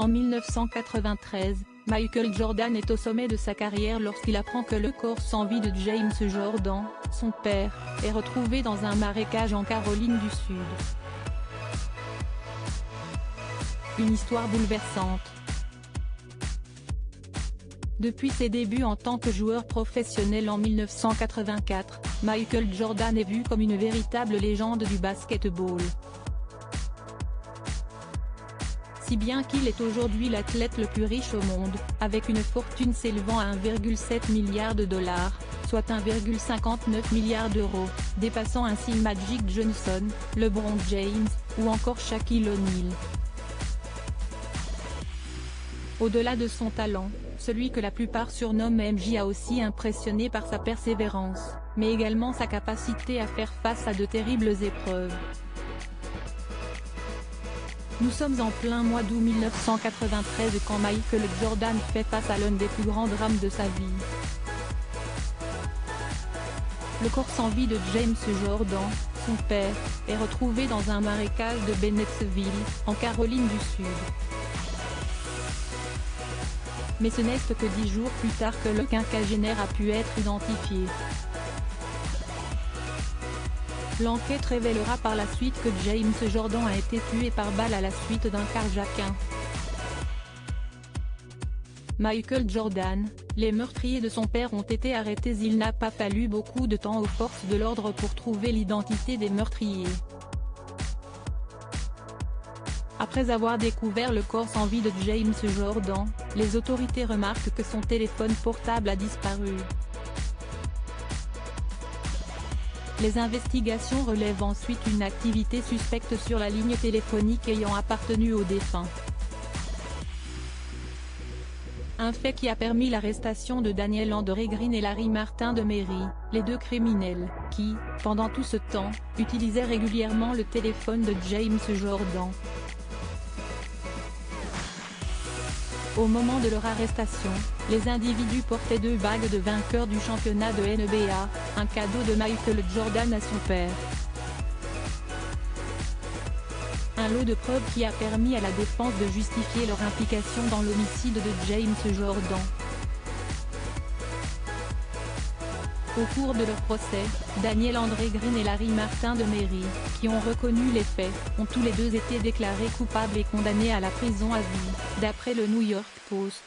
En 1993, Michael Jordan est au sommet de sa carrière lorsqu'il apprend que le corps sans vie de James Jordan, son père, est retrouvé dans un marécage en Caroline du Sud. Une histoire bouleversante. Depuis ses débuts en tant que joueur professionnel en 1984, Michael Jordan est vu comme une véritable légende du basket-ball. Si bien qu'il est aujourd'hui l'athlète le plus riche au monde, avec une fortune s'élevant à 1,7 milliard de dollars, soit 1,59 milliard d'euros, dépassant ainsi Magic Johnson, LeBron James, ou encore Shaquille O'Neal. Au-delà de son talent, celui que la plupart surnomment MJ a aussi impressionné par sa persévérance, mais également sa capacité à faire face à de terribles épreuves. Nous sommes en plein mois d'août 1993 quand Michael Jordan fait face à l'un des plus grands drames de sa vie. Le corps sans vie de James Jordan, son père, est retrouvé dans un marécage de Bennettsville, en Caroline du Sud. Mais ce n'est que 10 jours plus tard que le quinquagénaire a pu être identifié. L'enquête révélera par la suite que James Jordan a été tué par balle à la suite d'un carjacking. Michael Jordan, les meurtriers de son père ont été arrêtés. Il n'a pas fallu beaucoup de temps aux forces de l'ordre pour trouver l'identité des meurtriers. Après avoir découvert le corps sans vie de James Jordan, les autorités remarquent que son téléphone portable a disparu. Les investigations relèvent ensuite une activité suspecte sur la ligne téléphonique ayant appartenu au défunt. Un fait qui a permis l'arrestation de Daniel André Green et Larry Martin de Mary, les deux criminels, qui, pendant tout ce temps, utilisaient régulièrement le téléphone de James Jordan. Au moment de leur arrestation, les individus portaient 2 bagues de vainqueur du championnat de NBA, un cadeau de Michael Jordan à son père. Un lot de preuves qui a permis à la défense de justifier leur implication dans l'homicide de James Jordan. Au cours de leur procès, Daniel André Green et Larry Martin de Mary, qui ont reconnu les faits, ont tous les deux été déclarés coupables et condamnés à la prison à vie, d'après le New York Post.